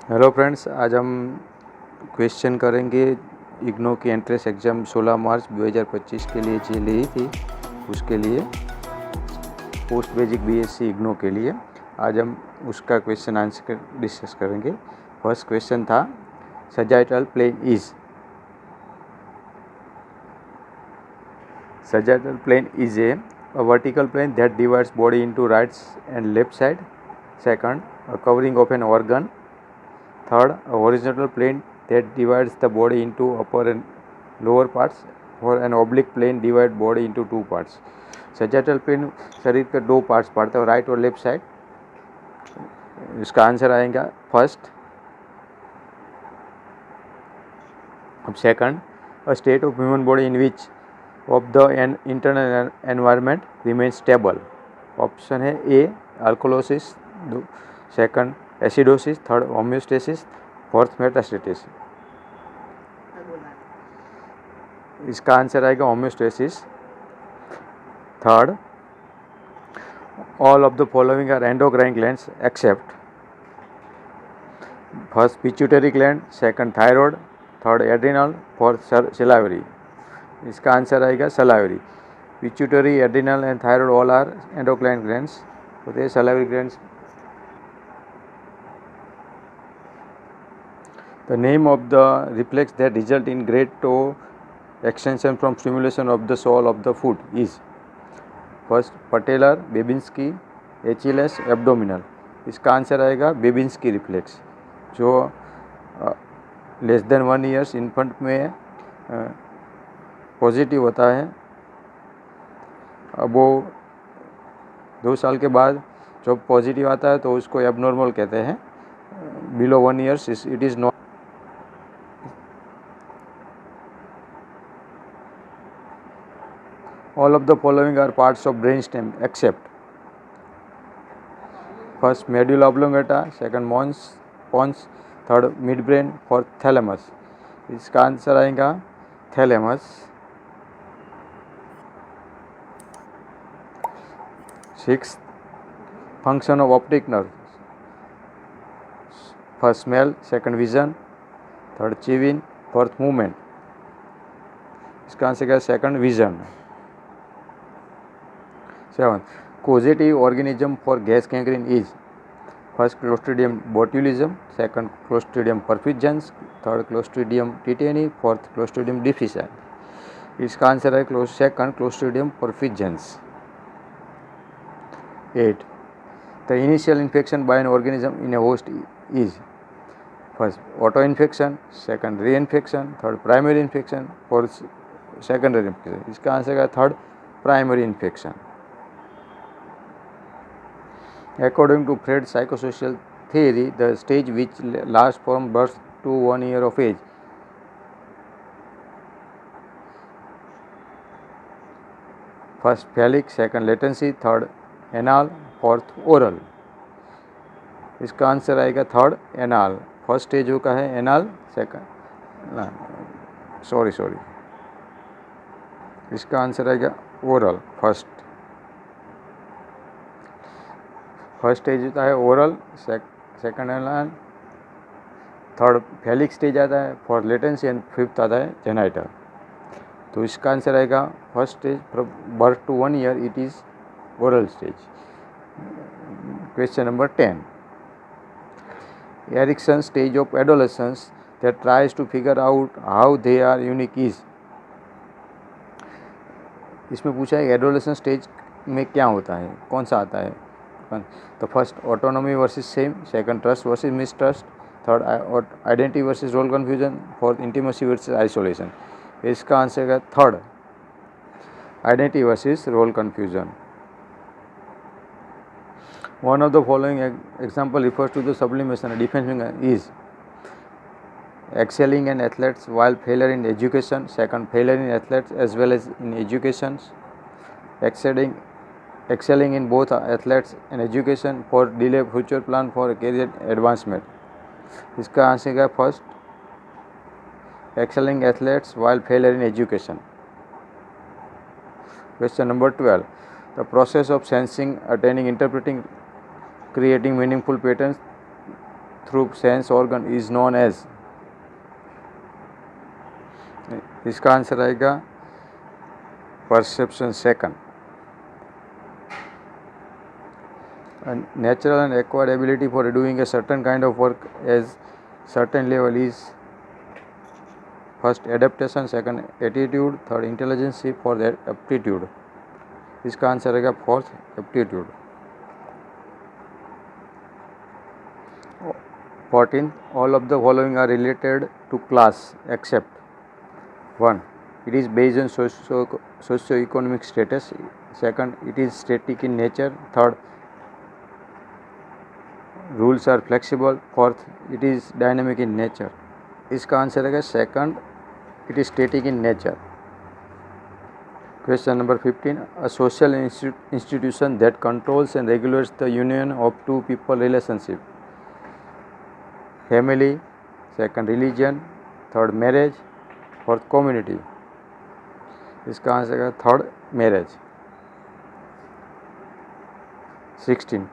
Hello friends, आज हम question करेंगे। इग्नो की एंट्रेंस एग्ज़ाम 16 मार्च 2025 के लिए ली थी, उसके लिए पोस्ट बेसिक बीएससी इग्नो के लिए आज हम उसका क्वेश्चन आंसर डिस्कस करेंगे। फर्स्ट क्वेश्चन था sagittal plane is a vertical plane that divides body into right and left side. Second, a covering of an organ. Third, a horizontal plane that divides the body into upper and lower parts, or an oblique plane divide body into two parts. Sagittal plane शरीर के दो parts पड़ते हैं, right और left side. इसका answer आएगा first. अब second, a state of human body in which of the internal environment remains stable. Option है A alkalosis, second acidosis, third homeostasis, fourth metastasis. इसका आंसर आएगा homeostasis. Third, all of the following are endocrine glands except first pituitary gland, second thyroid, third adrenal, fourth salivary. इसका answer आएगा salivary. Pituitary, adrenal and thyroid all are endocrine glands, तो ये salivary glands. The name of the reflex that result in great toe extension from stimulation of the sole of the foot is first patellar, Babinski, Achilles, abdominal. इसका answer आएगा Babinski reflex, जो less than 1 years infant में positive होता है। अब वो 2 साल के बाद जब पॉजिटिव आता है तो उसको एबनॉर्मल कहते हैं। Below 1 years it is not. All of the following are parts of brainstem except first medulla oblongata, second pons, third midbrain, fourth thalamus। इसका आंसर आएगा thalamus. Sixth, function of optic nerve first smell, second vision, third chewing, fourth movement. इसका answer है second vision. Seven, causative organism for gas gangrene is first Clostridium botulism, second Clostridium perfringens, third Clostridium tetani, fourth Clostridium difficile। इसका answer है second Clostridium perfringens। 8, the initial infection by an organism in a host is first auto infection, second reinfection, third primary infection, fourth secondary infection। इसका answer है third primary infection. According to Freud's psychosocial theory, the stage which lasts from birth to 1 year of age first phallic, second latency, third anal, fourth oral। इसका answer आएगा third anal. First stage का है anal, second sorry इसका answer आएगा oral. First stage होता है oral, second anal, third phallic stage आता है, फोर्थ लेटेंसी एंड फिफ्थ आता है जेनाइटल। तो इसका आंसर आएगा first stage from birth to 1 year it is oral stage. Question number 10, Erikson stage of adolescence that tries to figure out how they are unique is. इसमें पूछा है adolescence stage में क्या होता है, कौन सा आता है। तो first autonomy versus shame, second trust versus mistrust, third identity versus role confusion, fourth intimacy versus isolation. इसका आंसर है third identity versus role confusion. One of the following example refers to the sublimation defensing is excelling in athletes while failure in education, second failure in athletes as well as in education, excelling in both athletes and education, for delay future plan for career advancement। इसका answer है first excelling athletes while failure in education। Question number 12, the process of sensing, attaining, interpreting, creating meaningful patterns through sense organ is known as। इसका answer आएगा perception. Second, natural and acquired ability for doing a certain kind of work as certain level is first adaptation, second attitude, third intelligence, fourth aptitude। इसका answer रहेगा fourth aptitude. 14, all of the following are related to class except 1, it is based on socio-economic status, second, it is static in nature, third, rules are flexible, fourth, it is dynamic in nature। इसका answer रहेगा second, it is static in nature। Question number 15, a social institution that controls and regulates the union of two people relationship, family, second religion, third marriage, fourth community। इसका answer है third, marriage. 16,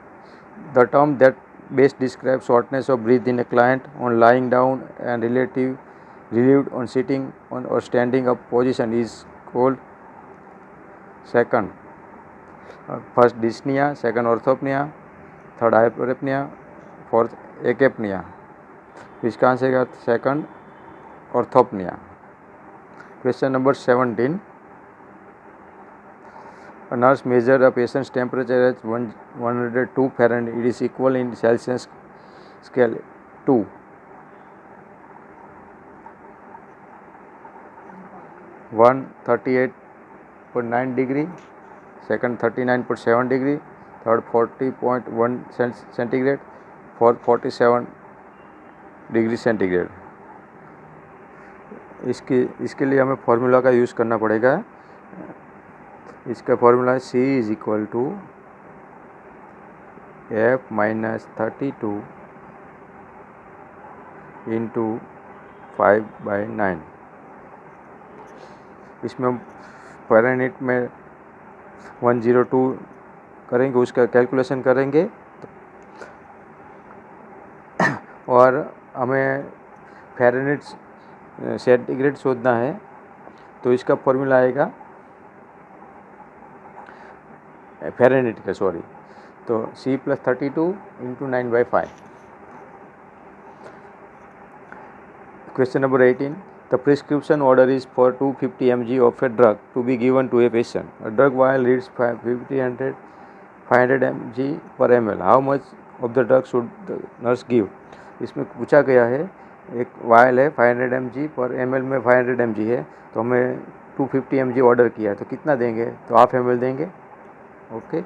the term that best describes shortness of breath in a client on lying down and relieved on sitting on or standing up position is called, second, first dyspnea, second orthopnea, third hyperapnea, fourth akapnea। इसका answer है second, orthopnoea. Question number 17, a nurse measured a patient's temperature at 102 Fahrenheit. It is equal in Celsius scale to 1, 38.9 degree, second 39.7 degree, third 40.1 centigrade, fourth 47 degree centigrade. इसके लिए हमें formula का use करना पड़ेगा। इसका formula है C is equal to F minus 32 into 5/9। इसमें हम फ़ारेनहीट में 102 करेंगे, उसका कैलकुलेशन करेंगे और हमें फ़ारेनहीट सेंटीग्रेड शोधना है। तो इसका फॉर्मूला आएगा फ़ारेनहीट का, सॉरी, तो C + 32 into 9/5। Question number 18, the prescription order is for 250 mg of a drug to be given to a patient. A drug vial reads 500 mg per ml। How much of the drug should the nurse give. इसमें पूछा गया है, एक vial है 500 mg पर ml में 500 mg है, तो हमें 250 mg ऑर्डर किया है, तो कितना देंगे, तो हाफ ml देंगे। ओके,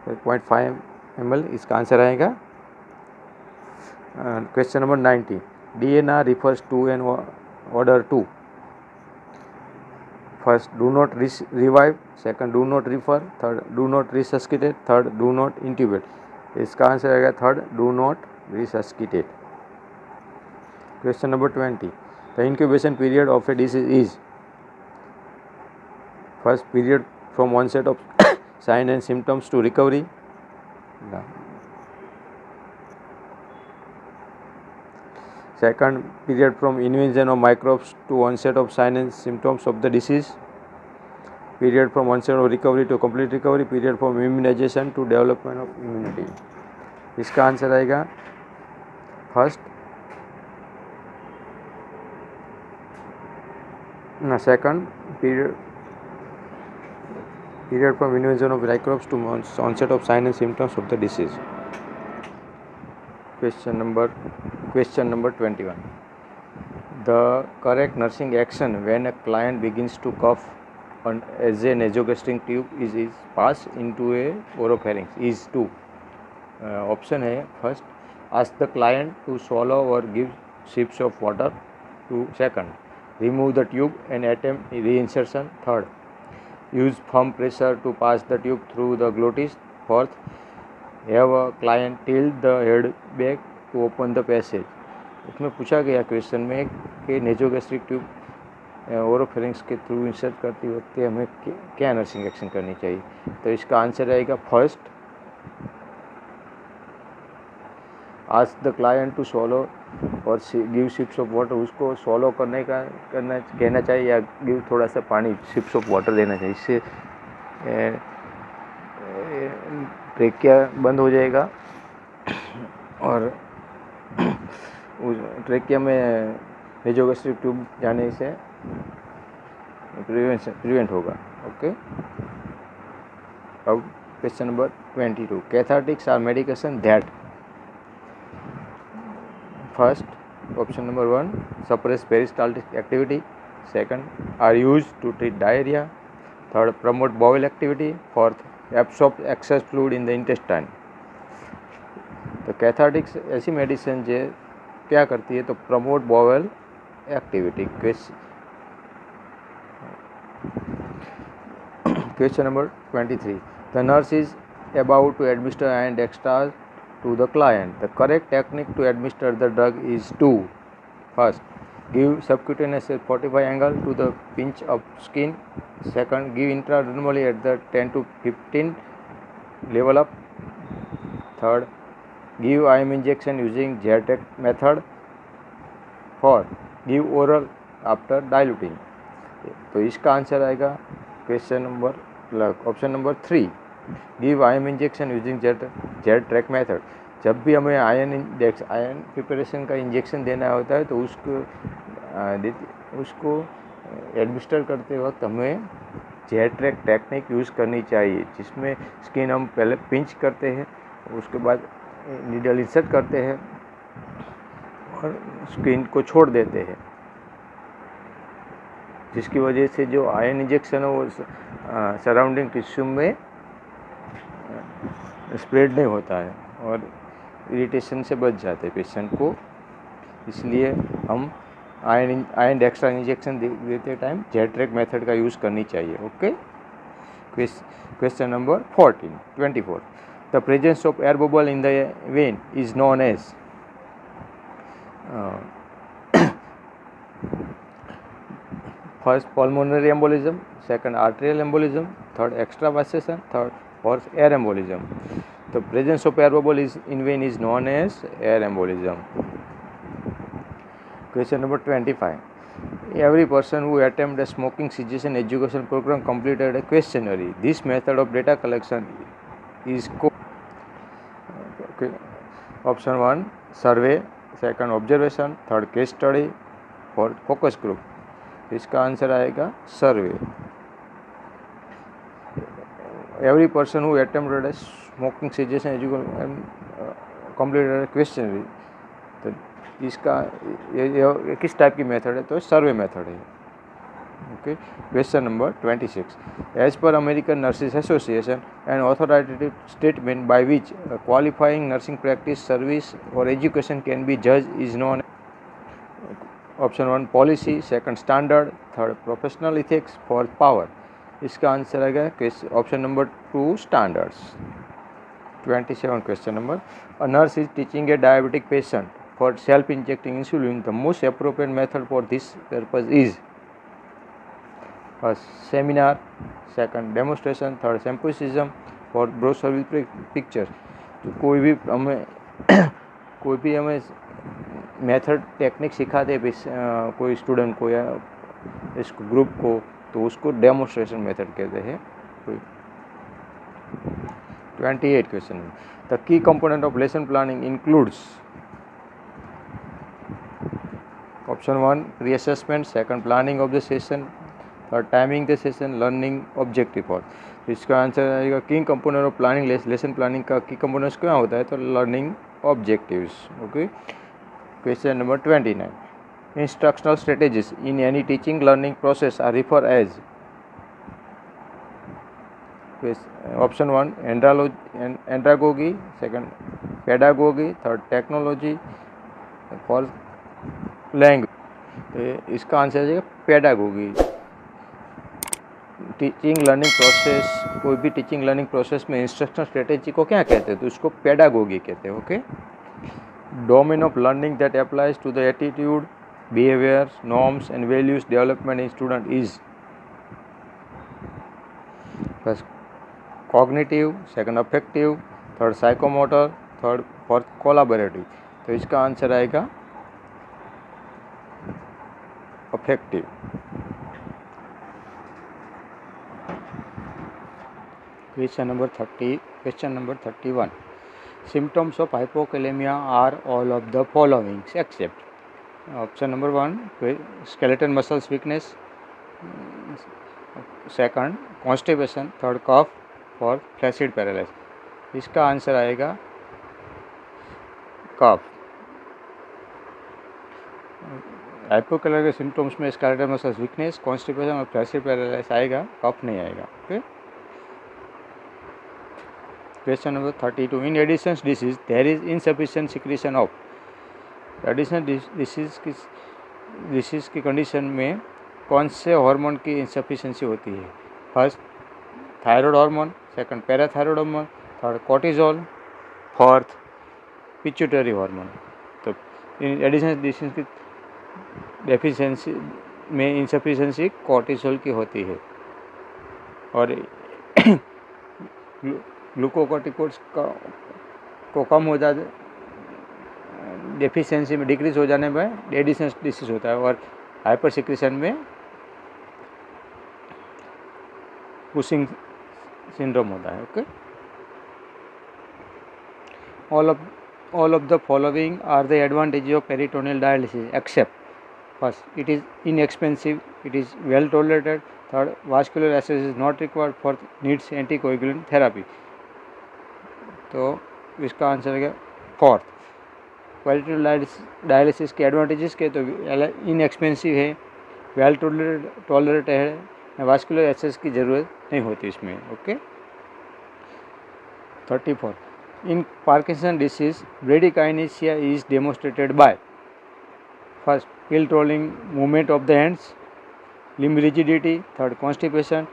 0.5 ml इसका आंसर आएगा। Question number 19, DNR refers to an order to, first do not revive, second do not refer, third do not resuscitate, third do not intubate। इसका आंसर आएगा third, do not resuscitate। Question number 20, the incubation period of A disease is, first period from onset of sign and symptoms to recovery, second period from invasion of microbes to onset of sign and symptoms of the disease, period from onset of recovery to complete recovery, period from immunization to development of immunity। इसका answer आएगा first, second period from invasion of microbes to onset of sign and symptoms of the disease। Question number 21, the correct nursing action when a client begins to cough as a nasogastric tube is passed into a oropharynx is to, option है first, ask the client to swallow or give sips of water, to second, remove the tube and attempt reinsertion, third, use firm pressure to pass the tube through the glottis, fourth, have a client tilt the head back to open the passage। इसमें पूछा गया question में कि nasogastric tube ओरोफेरिंक्स के through insert करते वक्त हमें क्या नर्सिंग एक्शन करनी चाहिए। तो इसका आंसर आएगा first, ask the client to swallow और गिव सिप्स ऑफ वाटर, उसको सॉलो कहना चाहिए या गिव थोड़ा सा पानी सिप्स ऑफ वाटर देना चाहिए। इससे ट्रेकिया बंद हो जाएगा और ट्रेकिया में नेसोगैस्ट्रिक ट्यूब जाने से प्रिवेंट होगा। ओके, अब question number 22, cathartics are medication that, first option number 1 suppress peristaltic activity, second are use to treat diarrhoea, third promote bowel activity, fourth absorb excess fluid in the intestine. तो cathartics ऐसी medicine जो क्या करती है, तो promote bowel activity. Question number 23, the nurse is about to administer iron dextrose to the client. The correct technique to administer the drug is to, first, give subcutaneous 45 angle to the pinch of skin, second, give intradermally at the 10 to 15 level up, third, give IM injection using Zyrtec method, fourth, give oral after diluting। तो इसका answer आएगा question number option number 3, give ion injection using Zyrtec method. जब भी हमें ion preparation का injection देना होता है तो उसको एडमिनिस्टर करते वक्त हमें Zyrtec टेक्निक यूज़ करनी चाहिए, जिसमें स्किन हम पहले पिंच करते हैं, उसके बाद नीडल इंसर्ट करते हैं और स्किन को छोड़ देते हैं, जिसकी वजह से जो आयन इंजेक्शन है वो सराउंडिंग टिश्यू में स्प्रेड नहीं होता है और इरिटेशन से बच जाते हैं पेशेंट को। इसलिए हम आयन डेक्स्ट्रा इंजेक्शन देते टाइम Zyrtec मेथड का यूज़ करनी चाहिए। Okay, question number 24, the presence of air bubble in the vein is known as, first pulmonary embolism, second arterial embolism, third extravasation, third और air embolism. तो presence of air bubble is in vein is known as air embolism. Question number 25, every person who attempted a smoking cessation education program completed a questionnaire. This method of data collection is option 1 survey, second observation, third case study, fourth focus group। इसका answer आएगा सर्वे। Every person who attempted a smoking cessation education completed a questionnaire। तो इसका ये किस type की method है, तो survey method है। Okay, question number 26, as per American Nurses Association an authoritative statement by which qualifying nursing practice service और education can be जज is known, option 1 policy, second standard, third professional ethics, fourth power. इसका answer आएगा option number 2 standards. 27 question number, a nurse is teaching a diabetic patient for self-injecting insulin, the most appropriate method for this purpose is, first seminar, second demonstration, third symposium, fourth brochure with picture। तो कोई भी हमें method technique सिखाते कोई student को या इसको group को, तो उसको डेमोन्स्ट्रेशन मेथड कहते हैं। 28 question, the key component of lesson planning includes, option 1 reassessment, second planning of the session, third timing the session, learning objective. और इसका आंसर आएगा key component of planning, lesson planning का key components क्या होता है, तो learning objectives. Okay, question number 29, instructional strategies in any teaching learning process are refer as, option 1 andragogy, second pedagogy, third technology, fourth language. इसका answer आ जाएगा pedagogy. Teaching learning process, कोई भी teaching learning process में instructional strategy को क्या कहते हैं, तो उसको पेडागोगी कहते हैं। Okay, domain of learning that applies to the attitude, behaviours, norms and values development in student is, first cognitive, second affective, third psychomotor, third fourth collaborative. तो इसका आंसर आएगा affective. Question number 31. Symptoms of hypokalemia are all of the following except option number 1 skeletal muscles weakness, second constipation, third cough, fourth flaccid paralysis. इसका answer आएगा कफ। Hypokalemia के symptoms में skeletal muscles weakness, constipation और flaccid paralysis आएगा, कफ नहीं आएगा। Okay. Question number 32. In editions disease there is insufficient secretion of. Additional disease की condition में कौन से हार्मोन की इनसफिशिएंसी होती है? First thyroid hormone, second parathyroid hormone, third cortisol, fourth pituitary hormone. तो इन एडिशनल डिसीज की डेफिशिएंसी में इनसफिशिएंसी कॉर्टिसोल की होती है और ग्लूकोकॉर्टिकोइड्स को कम हो जाए, डेफिशिएंसी में डिक्रीज हो जाने में एडिशनल डिसीज होता है और हाइपर सिक्रीशन में कुशिंग सिंड्रोम होता है। Okay. all of the following are the advantages of peritoneal dialysis except first, it is inexpensive, it is well tolerated, third, vascular access is not required, fourth, needs anticoagulant therapy। तो इसका answer है fourth. Peritoneal dialysis के advantages के तो inexpensive है, well tolerate है, vascular access की ज़रूरत नहीं होती इसमें। Okay. 34. In Parkinson disease, bradykinesia is demonstrated by first, tilt rolling movement of the hands, limb rigidity, third, constipation,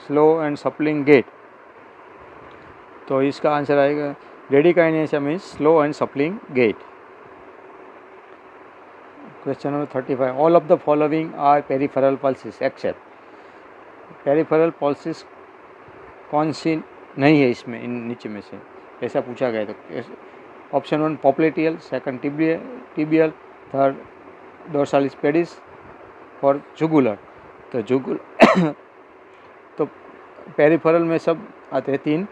slow and suppling gait। तो इसका आंसर आएगा bradykinesia means slow and shuffling gait. Question number 35. All of the following are peripheral pulses except. Peripheral pulses कौन सी नहीं है इसमें, इन नीचे में से ऐसा पूछा गया। तो option 1 popliteal, second tibial, third dorsalis pedis, fourth jugular. तो तो पेरिफेरल में सब आते हैं 3,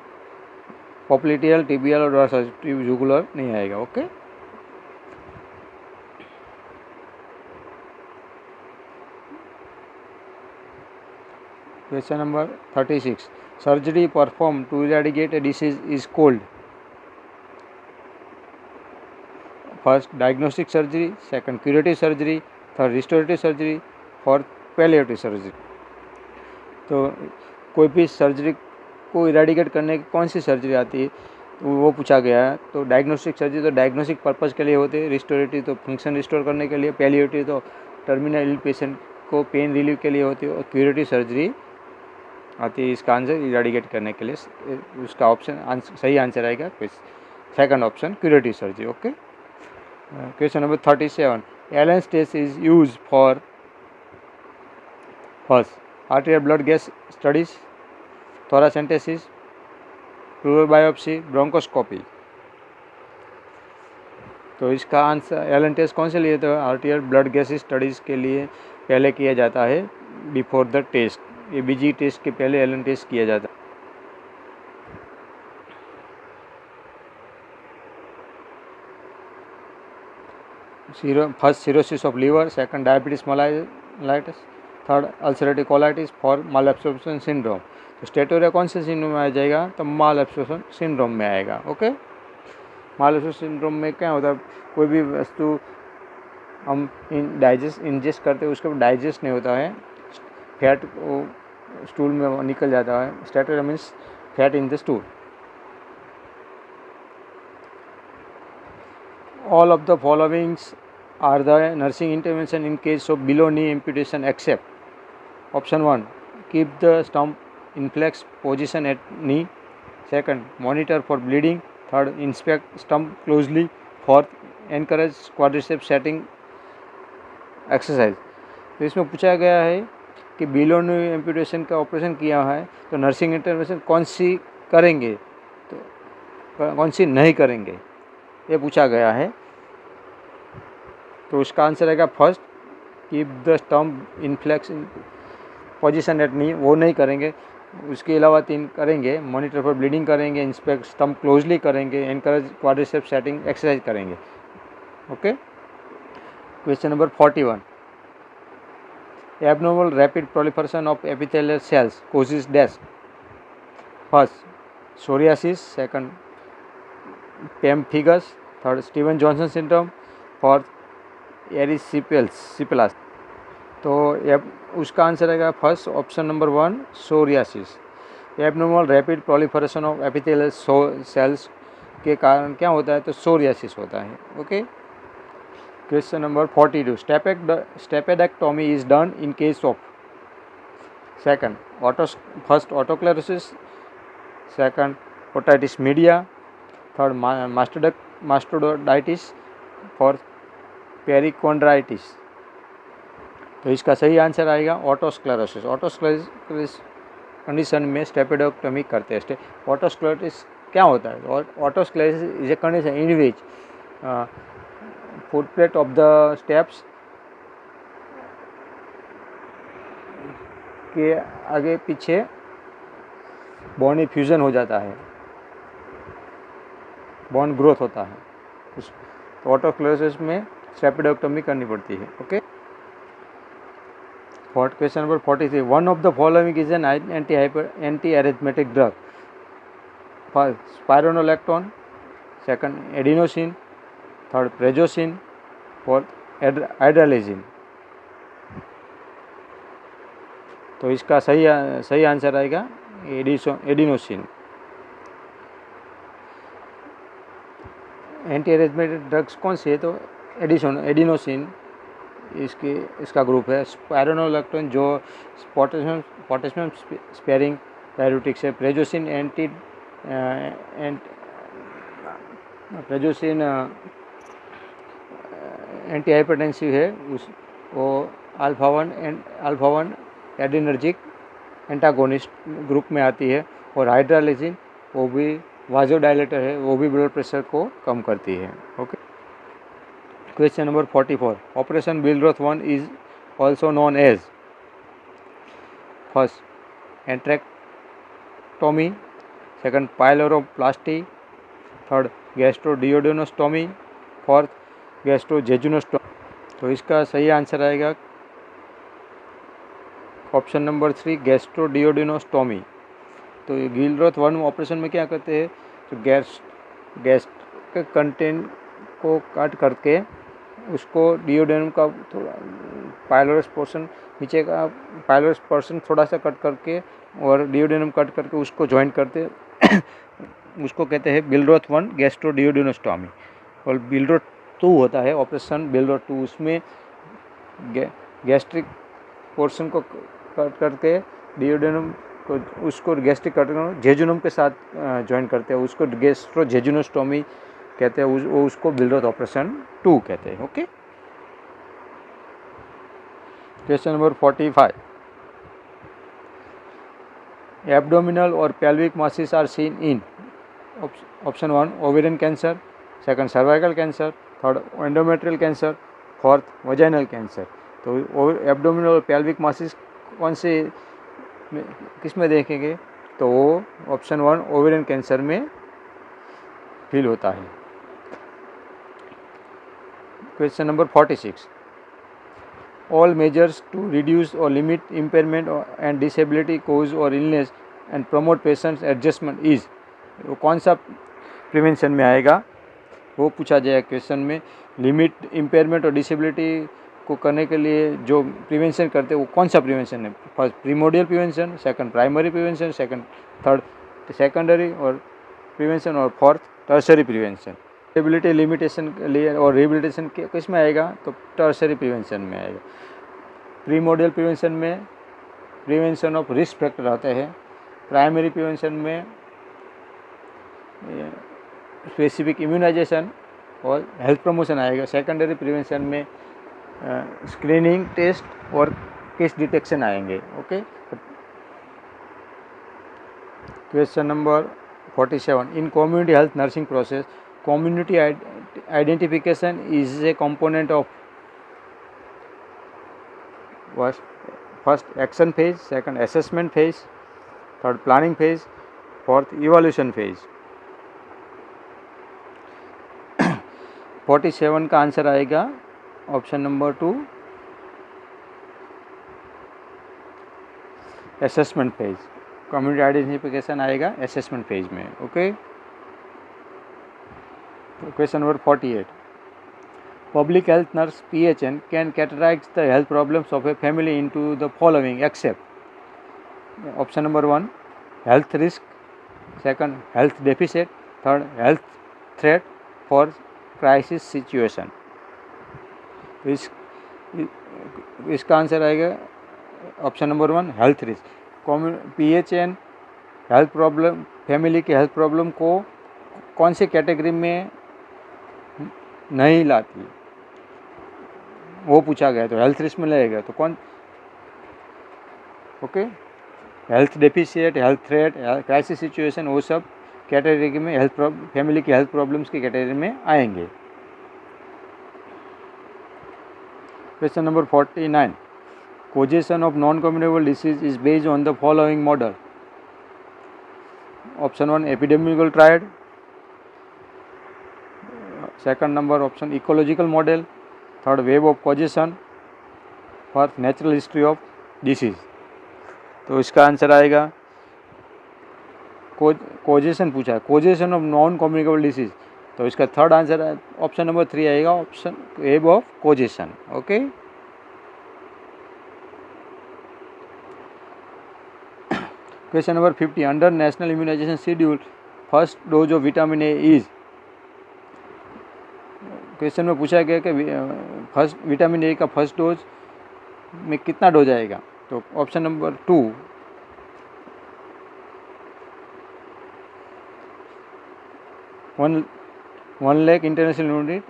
पॉप्लेटियल, टिबियल और डोर्सालिस, जुगुलर नहीं आएगा। Okay. Question number 36. Surgery perform to eradicate a disease is called first diagnostic surgery, second curative surgery, third restorative surgery, fourth palliative surgery. तो कोई भी सर्जरी को इरेडिकेट करने की कौन सी सर्जरी आती है तो वो पूछा गया है। तो डायग्नोस्टिक सर्जरी तो डायग्नोस्टिक पर्पज़ के लिए होते हैं, रिस्टोरेटिव तो फंक्शन रिस्टोर करने के लिए, पैलिएटिव तो टर्मिनल इल पेशेंट को पेन रिलीव के लिए होती है और क्यूरेटिव सर्जरी आती है इसका आंसर इरेडिकेट करने के लिए। उसका ऑप्शन सही आंसर आएगा second option curative surgery. Okay. Question number 37. Allen's test is use for first arterial blood gas studies, thoracentesis, pleural biopsy, bronchoscopy. तो इसका आंसर एलन टेस्ट कौन से लिए? तो आर्टेरियल ब्लड गैस स्टडीज़ के लिए पहले किया जाता है, before the test. ABG test के पहले एलन टेस्ट किया जाता है। First cirrhosis of liver, second diabetes mellitus, third ulcerative colitis, fourth malabsorption syndrome. तो स्टेटोरिया कौन से सिंड्रोम में आ जाएगा? तो माल एब्सॉर्प्शन सिंड्रोम में आएगा। ओके। माल एब्सॉर्प्शन सिंड्रोम में क्या होता है, कोई भी वस्तु हम इंजेस्ट करते हैं उसके बाद डाइजेस्ट नहीं होता है, फैट स्टूल में निकल जाता है। Steatorrhea means fat in the stool. All of the following are the nursing intervention in case of below knee amputation except option 1 keep the stump in flex position at knee, second monitor for bleeding, third inspect stump closely, fourth encourage quadriceps setting exercise। तो इसमें पूछा गया है कि below नी amputation का operation किया है तो नर्सिंग इंटरवेंशन कौन सी करेंगे, तो कौन सी नहीं करेंगे, ये पूछा गया है। तो उसका आंसर आएगा first, keep the stump in flex position at knee, वो नहीं करेंगे। उसके अलावा 3 करेंगे, मॉनिटर फॉर ब्लीडिंग करेंगे, इंस्पेक्ट स्टम्प क्लोजली करेंगे, एनकरेज क्वाड्रिसेप्स सेटिंग एक्सरसाइज करेंगे। Okay, question number 41, abnormal rapid proliferation of epithelial cells causes dash, first psoriasis, second pemphigus, third Steven Johnson syndrome, fourth erysipelas. तो उसका answer आएगा first option number 1 psoriasis. Abnormal rapid proliferation of epithelial sales के कारण क्या होता है, तो psoriasis होता है। Okay, question number 42, stapedectomy is done in case of second first otosclerosis, second otitis media, third mastoiditis, fourth perichondritis. तो इसका सही आंसर आएगा ऑटोस्क्लेरोसिस। ऑटोस्क्लेरोसिस कंडीशन में स्टेपेडेक्टोमी करते हैं। ऑटोस्क्लेरोसिस क्या होता है? Otosclerosis is a condition in which footprint of the stapes के आगे पीछे बोन फ्यूजन हो जाता है, बोन ग्रोथ होता है। उस ऑटोस्क्लेरोसिस में स्टेपेडेक्टोमी करनी पड़ती है। Okay, question number 43, one of the following is an anti arrhythmic drug, first spironolactone, second adenosine, third prazosin, fourth hydralazine. तो इसका सही आंसर आएगा एडिनोसिन। एंटी एरिथमेटिक ड्रग्स कौन सी है? तो एडिनोसिन इसका ग्रुप है। स्पाइरोनोलैक्टोन जो पोटेशियम स्पेयरिंग डाययूरेटिक्स है। प्रेजोसिन एंटी हाइपरटेंसिव है, वो अल्फा 1 एड्रेनर्जिक एंटागोनिस्ट ग्रुप में आती है। और हाइड्रालिजिन वो भी वाजोडाइलेटर है, वो भी ब्लड प्रेशर को कम करती है। Okay, question number 44, operation Billroth 1 is also known as, first antrectomy, second pyloroplasty, third gastroduodenostomy, fourth gastrojejunostomy. तो इसका सही आंसर आएगा ऑप्शन नंबर 3 गैस्ट्रोडियोडेनोस्टोमी। तो विलरोथ 1 ऑपरेशन में क्या करते हैं, तो गैस के कंटेंट को काट करके उसको डियोडेनम का थोड़ा पाइलोरस पोर्शन, नीचे का पाइलोरस पोर्शन थोड़ा सा कट करके और डियोडेनम कट करके उसको ज्वाइन करते उसको कहते हैं विलरोथ 1 गैस्ट्रोडियोडेनोस्टोमी। और विलरोथ 2 होता है ऑपरेशन विलरोथ 2, उसमें गैस्ट्रिक पोर्शन को कट करके डियोडेनम को उसको गैस्ट्रिक कट कर जेजुनम के साथ ज्वाइन करते हैं, उसको गैस्ट्रोजेजुनोस्टोमी कहते हैं। वो उसको विलरोथ ऑपरेशन 2 कहते हैं। ओके, क्वेश्चन नंबर 45, एब्डोमिनल और pelvic masses are seen in option 1 ovarian cancer, second cervical cancer, third endometrial cancer, fourth vaginal cancer. तो एब्डोमिनल और पेल्विक मासेस कौन से किस में देखेंगे, तो वो ऑप्शन 1 ओवेरियन कैंसर में फील होता है। Question number 46, all measures to reduce और limit impairment and disability cause और illness and promote patients adjustment is, वो कौन सा प्रिवेंशन में आएगा, वो पूछा जाएगा क्वेश्चन में। लिमिट इम्पेयरमेंट और डिसेबिलिटी को करने के लिए जो प्रिवेंशन करते हैं वो कौन सा प्रिवेंशन है, first primordial prevention, second primary prevention, third secondary और प्रिवेंशन, और fourth tertiary prevention. Disability limitation के लिए और रिहेबिलिटेशन किस में आएगा, तो टर्सरी प्रिवेंशन में आएगा। प्रीमोडियल प्रिवेंशन में प्रिवेंशन ऑफ रिस्क फैक्टर आते हैं। प्राइमरी प्रिवेंशन में स्पेसिफिक इम्यूनाइजेशन और हेल्थ प्रमोशन आएगा। सेकेंडरी प्रिवेंशन में स्क्रीनिंग टेस्ट और केस डिटेक्शन आएंगे। Okay, question number 47, in community health nursing process community identification is a component of first action phase, second assessment phase, third planning phase, fourth evolution phase. 47 का answer आएगा option number 2, assessment phase. Community identification आएगा assessment phase में। Okay, question number 48, public health nurse PHN can categorise the health problems of a family into the following except. Option number 1 health risk, second health deficit, third health threat, fourth crisis situation. तो इसका answer आएगा option number 1 health risk. PHN health problem, family के health problem को कौन से category में नहीं लाती, वो पूछा गया, तो हेल्थ रिस्क में लगेगा तो कौन। Okay, health deficit, health threat, crisis situation, वो सब कैटेगरी में फैमिली की हेल्थ प्रॉब्लम्स की कैटेगरी में आएंगे। Question number 49, causation of non-communicable disease is based on the following model. Option 1 epidemiological triad, second number option ecological model, third web of causation, fourth natural history of disease। तो इसका answer आएगा causation पूछा है, causation of non-communicable disease, तो इसका third answer option number 3 आएगा, option web of causation। Okay, question number 50, under national immunisation schedule first dose of vitamin A is. Question में पूछा गया कि फर्स्ट विटामिन ए का फर्स्ट डोज में कितना डोज आएगा, तो option number 2 1 lakh international unit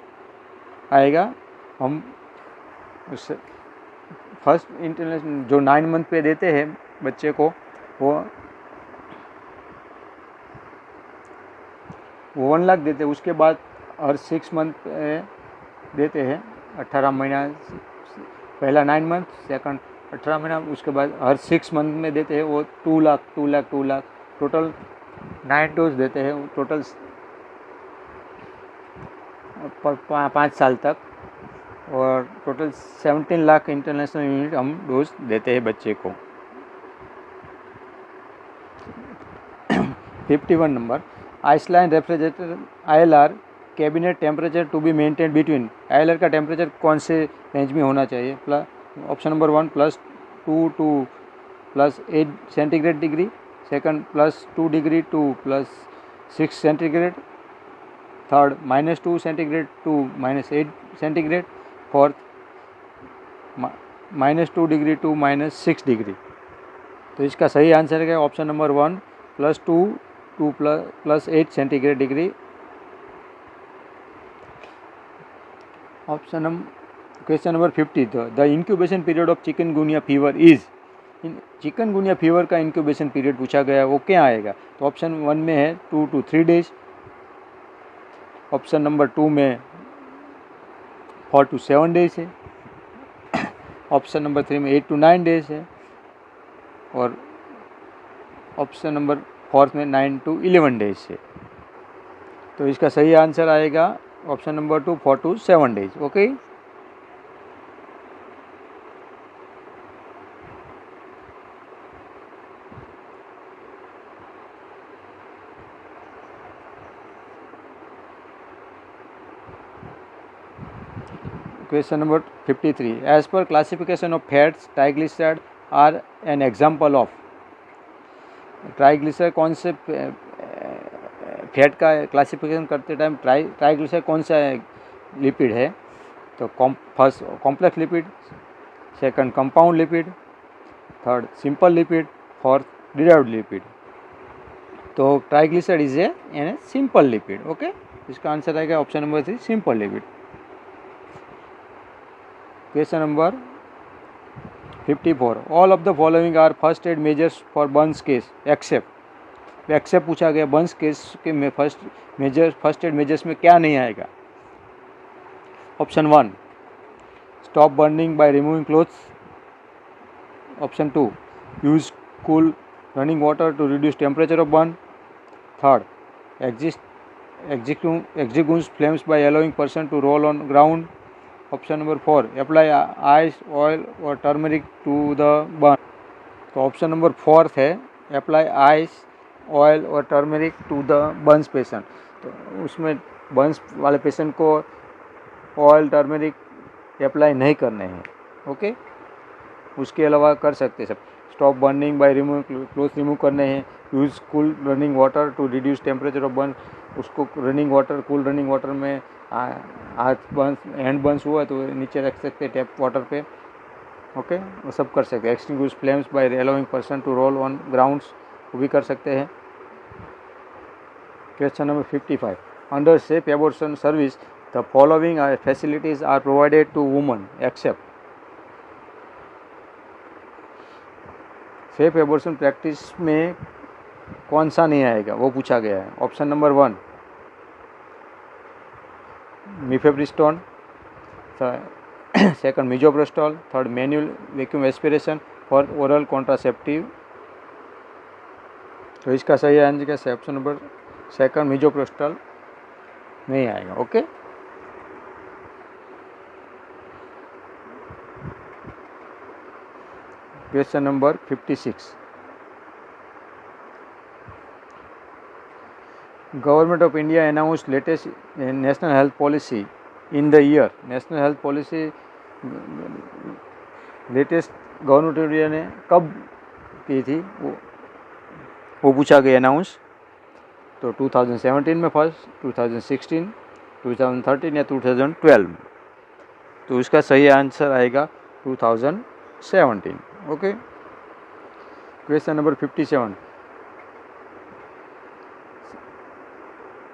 आएगा। हम उससे फर्स्ट इंटरनेशनल जो 9 मंथ पे देते हैं बच्चे को, वो 1 लाख देते हैं। उसके बाद हर 6 मंथ देते हैं, 18 महीना, पहला 9 मंथ, सेकंड 18 महीना, उसके बाद हर 6 मंथ में देते हैं, वो 2 लाख, टोटल 9 डोज देते हैं, टोटल 5 साल तक, और टोटल 17 लाख इंटरनेशनल यूनिट हम डोज देते हैं बच्चे को। 51 number, ice lined refrigerator ILR cabinet temperature to be maintain between. ILR का टेम्परेचर कौन से रेंज में होना चाहिए? Option number 1 +2 to +8 centigrade degree, second +2 degree to +6 centigrade, third -2 centigrade to -8 centigrade, fourth -2 degree to -6 degree. तो इसका सही आंसर है option number 1 +2 to +8 centigrade degree. Question number 50, the incubation period of chikungunya fever is. Chikungunya fever का incubation period पूछा गया है, वो क्या आएगा? तो ऑप्शन 1 में है 2 to 3 डेज, ऑप्शन नंबर 2 में 4 to 7 डेज है, ऑप्शन नंबर 3 में 8 to 9 डेज है, और ऑप्शन नंबर 4 में 9 to 11 डेज है। तो इसका सही आंसर आएगा option number 2 4 to 7 days. Okay, question number 53, as per classification of fats triglyceride are an example of. Triglyceride कौन से फैट का क्लासिफिकेशन करते टाइम ट्राइग्लिसराइड कौन सा लिपिड है? तो first complex lipid, second compound lipid, third simple lipid, fourth derived lipid. तो triglyceride is a simple lipid. Okay, इसका आंसर आएगा option number 3 simple lipid. Question number 54, all of the following are first aid measures for burns case except पूछा गया। Burns case के में first aid measures में क्या नहीं आएगा? Option 1 stop burning by removing clothes, Option 2, use cool running water to reduce temperature of burn. Third, extinguish flames by allowing person to roll on ground. Option number 4, apply ice, oil or turmeric to the burn. तो option number 4 है apply ice oil और turmeric to the burns patient. तो उसमें Burns वाले patient को oil turmeric apply नहीं करने हैं। ओके, उसके अलावा कर सकते हैं सब। Stop burning by remove, cloth remove करने हैं। Use cool running water to reduce temperature of burn, उसको running water, cool running water में हाथ बर्न, हैंड बर्न्स हुआ तो नीचे रख सकते हैं टैप वाटर पे। ओके, वो सब कर सकते हैं। Extinguish flames by allowing person to roll on grounds, वो भी कर सकते हैं। Question number 55, under safe abortion service the following facilities are provided to woman except. Safe abortion practice में कौन सा नहीं आएगा वो पूछा गया है। Option number 1, mifepristone. Second, misoprostol. Third, manual vacuum aspiration for oral contraceptive. तो इसका सही आंसर क्या है? ऑप्शन नंबर सेकंड, मिजोप्रोस्टॉल नहीं आएगा। Okay, question number 56, government of India announced latest national health policy in the year. National health policy latest government of India ने कब की थी वो पूछा गया अनाउंस। तो 2017 में फर्स्ट, 2016, 2013 या 2012। तो इसका सही आंसर आएगा 2017। Okay, question number 57,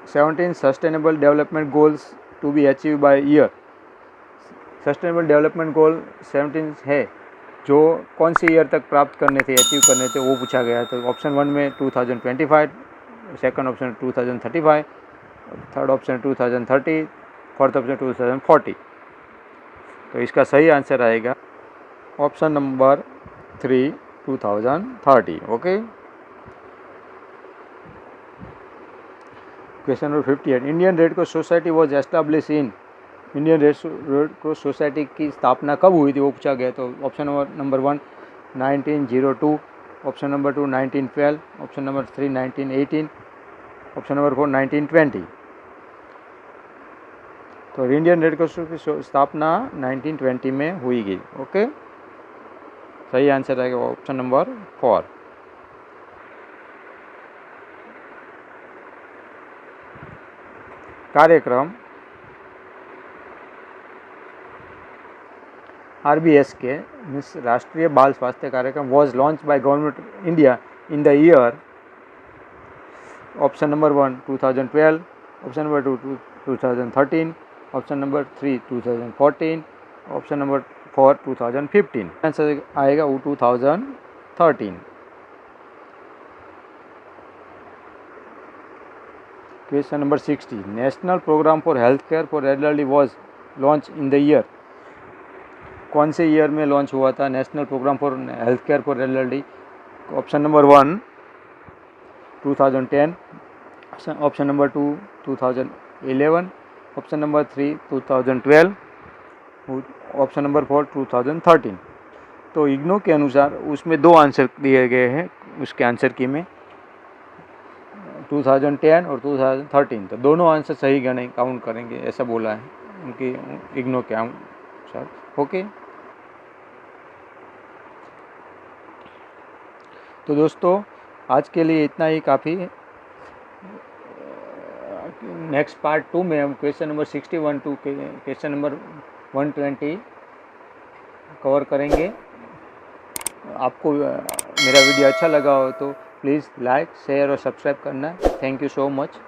17 sustainable development goals to be achieve by year. Sustainable development goal 17 है जो कौन सी ईयर तक प्राप्त करने थे, अचीव करने थे, वो पूछा गया। तो ऑप्शन 1 में 2025, second option 2035, third option 2030, fourth option 2040। तो इसका सही आंसर आएगा option number 3, 2030। Okay, question number 58, Indian red cross society was establish in. Indian red cross society की स्थापना कब हुई थी वो पूछा गया। तो option number 1, 1902, option number 2, 1912, option number 3, 1918, option number 4, 1920। तो इंडियन रेड क्रॉस की स्थापना 1920 में हुई गई। ओके, सही आंसर आएगा ऑप्शन नंबर 4। कार्यक्रम RBS के मीन्स राष्ट्रीय Bal Swasthya Karyakram was launch by government India in the year. Option number 1, 2012, option number 2, 2013, option number 3, 2014, option number 4, 2015। Answer आएगा वो 2013। Question number 60, national program for health care for elderly was launch in the year. कौन से year में launch हुआ था national program for health care for elderly? Option number 1, 2010, option number 2, 2011, option number 3, 2012, option number 4, 2013। तो इग्नो के अनुसार उसमें 2 answer दिए गए हैं उसके आंसर की में, 2010 और 2013। तो दोनों आंसर सही गणे काउंट करेंगे ऐसा बोला है उनकी इग्नो के अनुसार। ओके, तो दोस्तों आज के लिए इतना ही काफ़ी। नेक्स्ट पार्ट 2 में हम question number 61 to question number 120 cover करेंगे। आपको मेरा वीडियो अच्छा लगा हो तो प्लीज़ लाइक, शेयर और सब्सक्राइब करना। Thank you so much.